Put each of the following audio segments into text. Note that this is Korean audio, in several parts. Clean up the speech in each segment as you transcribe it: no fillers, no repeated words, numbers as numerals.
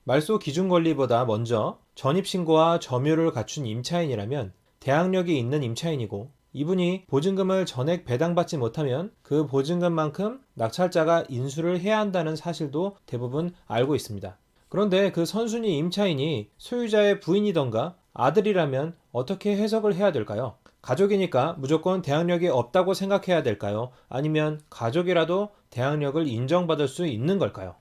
말소 기준 권리보다 먼저 전입신고와 점유를 갖춘 임차인이라면 대항력이 있는 임차인이고, 이분이 보증금을 전액 배당받지 못하면 그 보증금만큼 낙찰자가 인수를 해야 한다는 사실도 대부분 알고 있습니다. 그런데 그 선순위 임차인이 소유자의 부인이던가 아들이라면 어떻게 해석을 해야 될까요? 가족이니까 무조건 대항력이 없다고 생각해야 될까요? 아니면 가족이라도 대항력을 인정받을 수 있는 걸까요?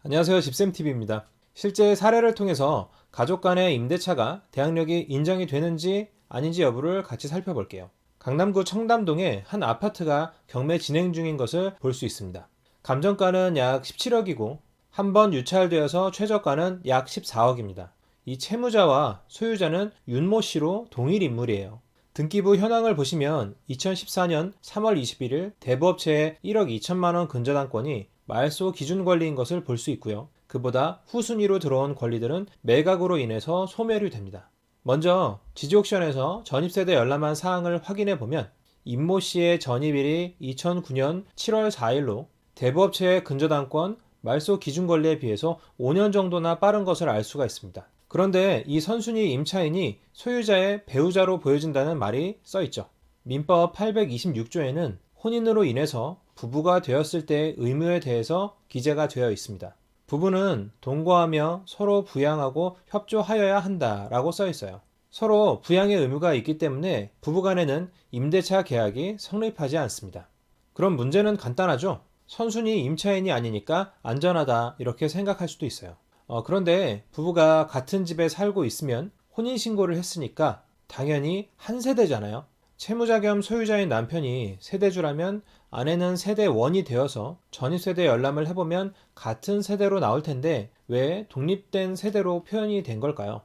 안녕하세요. 집샘TV입니다. 실제 사례를 통해서 가족 간의 임대차가 대항력이 인정이 되는지 아닌지 여부를 같이 살펴볼게요. 강남구 청담동에 한 아파트가 경매 진행 중인 것을 볼 수 있습니다. 감정가는 약 17억이고 한 번 유찰되어서 최저가는 약 14억입니다. 이 채무자와 소유자는 윤모 씨로 동일 인물이에요. 등기부 현황을 보시면 2014년 3월 21일 대부업체에 1억 2천만 원 근저당권이 말소 기준 권리인 것을 볼 수 있고요. 그보다 후순위로 들어온 권리들은 매각으로 인해서 소멸이 됩니다. 먼저 지지옥션에서 전입세대 열람한 사항을 확인해 보면 임모 씨의 전입일이 2009년 7월 4일로 대부업체의 근저당권 말소 기준 권리에 비해서 5년 정도나 빠른 것을 알 수가 있습니다. 그런데 이 선순위 임차인이 소유자의 배우자로 보여진다는 말이 써있죠. 민법 826조에는 혼인으로 인해서 부부가 되었을 때의 의무에 대해서 기재가 되어 있습니다. 부부는 동거하며 서로 부양하고 협조하여야 한다라고 써 있어요. 서로 부양의 의무가 있기 때문에 부부간에는 임대차 계약이 성립하지 않습니다. 그럼 문제는 간단하죠? 선순위 임차인이 아니니까 안전하다 이렇게 생각할 수도 있어요. 그런데 부부가 같은 집에 살고 있으면 혼인신고를 했으니까 당연히 한 세대잖아요. 채무자 겸 소유자인 남편이 세대주라면 아내는 세대원이 되어서 전입세대 열람을 해보면 같은 세대로 나올 텐데 왜 독립된 세대로 표현이 된 걸까요?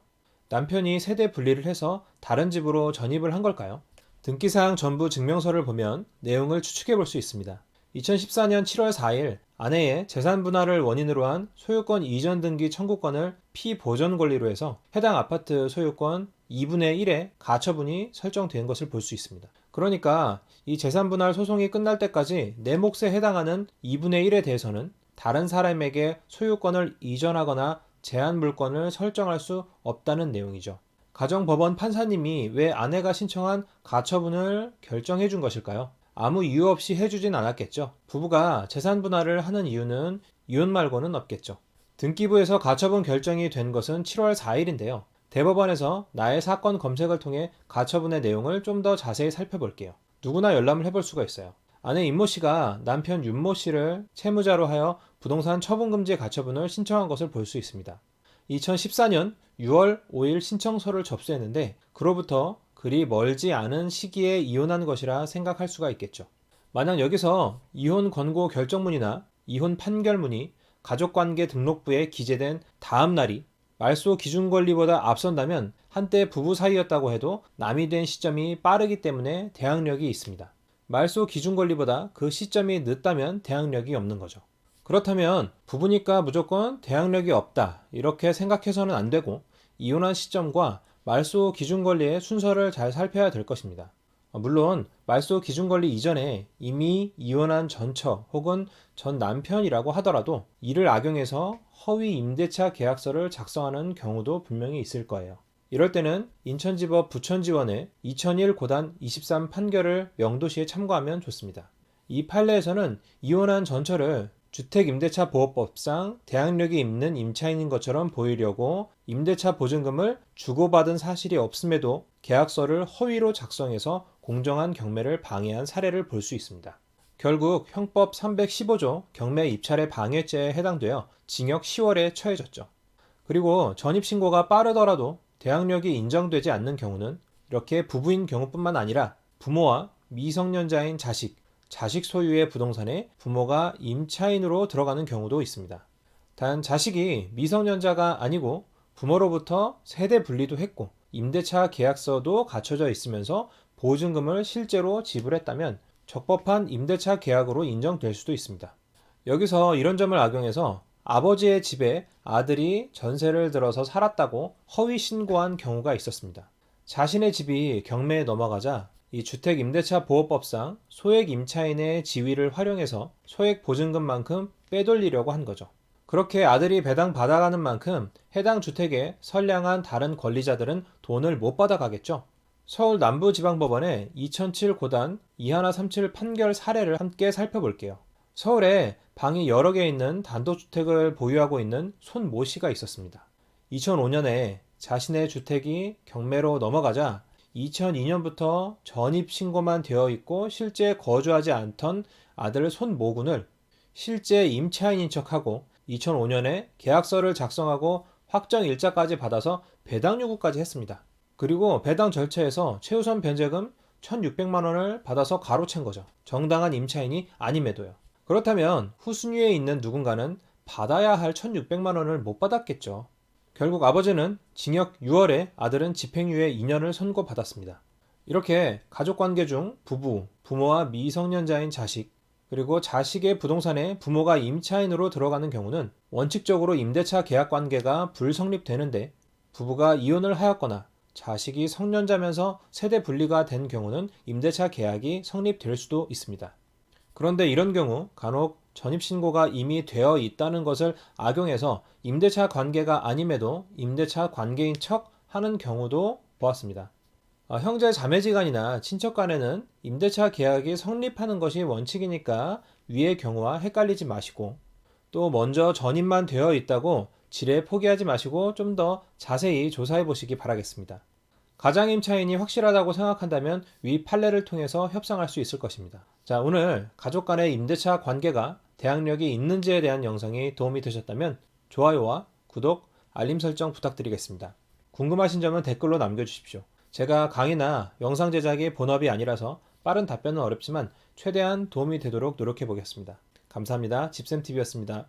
남편이 세대 분리를 해서 다른 집으로 전입을 한 걸까요? 등기사항 전부 증명서를 보면 내용을 추측해 볼 수 있습니다. 2014년 7월 4일 아내의 재산 분할을 원인으로 한 소유권 이전 등기 청구권을 피보전 권리로 해서 해당 아파트 소유권 2분의 1의 가처분이 설정된 것을 볼 수 있습니다. 그러니까 이 재산 분할 소송이 끝날 때까지 내 몫에 해당하는 2분의 1에 대해서는 다른 사람에게 소유권을 이전하거나 제한 물권을 설정할 수 없다는 내용이죠. 가정법원 판사님이 왜 아내가 신청한 가처분을 결정해 준 것일까요? 아무 이유 없이 해주진 않았겠죠. 부부가 재산 분할을 하는 이유는 이혼 말고는 없겠죠. 등기부에서 가처분 결정이 된 것은 7월 4일인데요. 대법원에서 나의 사건 검색을 통해 가처분의 내용을 좀 더 자세히 살펴볼게요. 누구나 열람을 해볼 수가 있어요. 아내 임모 씨가 남편 윤모 씨를 채무자로 하여 부동산 처분금지 가처분을 신청한 것을 볼 수 있습니다. 2014년 6월 5일 신청서를 접수했는데 그로부터 그리 멀지 않은 시기에 이혼한 것이라 생각할 수가 있겠죠. 만약 여기서 이혼 권고 결정문이나 이혼 판결문이 가족관계 등록부에 기재된 다음 날이 말소 기준 권리보다 앞선다면 한때 부부 사이였다고 해도 남이 된 시점이 빠르기 때문에 대항력이 있습니다. 말소 기준 권리보다 그 시점이 늦다면 대항력이 없는 거죠. 그렇다면 부부니까 무조건 대항력이 없다 이렇게 생각해서는 안 되고 이혼한 시점과 말소 기준 권리의 순서를 잘 살펴야 될 것입니다. 물론 말소 기준 권리 이전에 이미 이혼한 전처 혹은 전 남편이라고 하더라도 이를 악용해서 허위 임대차 계약서를 작성하는 경우도 분명히 있을 거예요. 이럴 때는 인천지법 부천지원의 2001 고단 23 판결을 명도시에 참고하면 좋습니다. 이 판례에서는 이혼한 전처를 주택임대차보호법상 대항력이 있는 임차인인 것처럼 보이려고 임대차 보증금을 주고받은 사실이 없음에도 계약서를 허위로 작성해서 공정한 경매를 방해한 사례를 볼 수 있습니다. 결국 형법 315조 경매 입찰의 방해죄에 해당되어 징역 10월에 처해졌죠. 그리고 전입신고가 빠르더라도 대항력이 인정되지 않는 경우는 이렇게 부부인 경우뿐만 아니라 부모와 미성년자인 자식 소유의 부동산에 부모가 임차인으로 들어가는 경우도 있습니다. 단 자식이 미성년자가 아니고 부모로부터 세대 분리도 했고 임대차 계약서도 갖춰져 있으면서 보증금을 실제로 지불했다면 적법한 임대차 계약으로 인정될 수도 있습니다. 여기서 이런 점을 악용해서 아버지의 집에 아들이 전세를 들어서 살았다고 허위 신고한 경우가 있었습니다. 자신의 집이 경매에 넘어가자 이 주택임대차보호법상 소액임차인의 지위를 활용해서 소액보증금만큼 빼돌리려고 한 거죠. 그렇게 아들이 배당 받아가는 만큼 해당 주택의 선량한 다른 권리자들은 돈을 못 받아가겠죠. 서울 남부지방법원의 2007 고단 2137 판결 사례를 함께 살펴볼게요. 서울에 방이 여러 개 있는 단독주택을 보유하고 있는 손모 씨가 있었습니다. 2005년에 자신의 주택이 경매로 넘어가자 2002년부터 전입신고만 되어 있고 실제 거주하지 않던 아들 손모군을 실제 임차인인 척하고 2005년에 계약서를 작성하고 확정일자까지 받아서 배당 요구까지 했습니다. 그리고 배당 절차에서 최우선 변제금 1,600만 원을 받아서 가로챈 거죠. 정당한 임차인이 아님에도요. 그렇다면 후순위에 있는 누군가는 받아야 할 1,600만 원을 못 받았겠죠. 결국 아버지는 징역 6월에 아들은 집행유예 2년을 선고받았습니다. 이렇게 가족관계 중 부부, 부모와 미성년자인 자식, 그리고 자식의 부동산에 부모가 임차인으로 들어가는 경우는 원칙적으로 임대차 계약 관계가 불성립되는데 부부가 이혼을 하였거나 자식이 성년자면서 세대 분리가 된 경우는 임대차 계약이 성립될 수도 있습니다. 그런데 이런 경우 간혹 전입신고가 이미 되어 있다는 것을 악용해서 임대차 관계가 아님에도 임대차 관계인 척 하는 경우도 보았습니다. 형제 자매지간이나 친척 간에는 임대차 계약이 성립하는 것이 원칙이니까 위의 경우와 헷갈리지 마시고 또 먼저 전입만 되어 있다고 지레 포기하지 마시고 좀 더 자세히 조사해 보시기 바라겠습니다. 가장임차인이 확실하다고 생각한다면 위 판례를 통해서 협상할 수 있을 것입니다. 자, 오늘 가족 간의 임대차 관계가 대항력이 있는지에 대한 영상이 도움이 되셨다면 좋아요와 구독, 알림 설정 부탁드리겠습니다. 궁금하신 점은 댓글로 남겨주십시오. 제가 강의나 영상 제작이 본업이 아니라서 빠른 답변은 어렵지만 최대한 도움이 되도록 노력해 보겠습니다. 감사합니다. 집샘TV였습니다.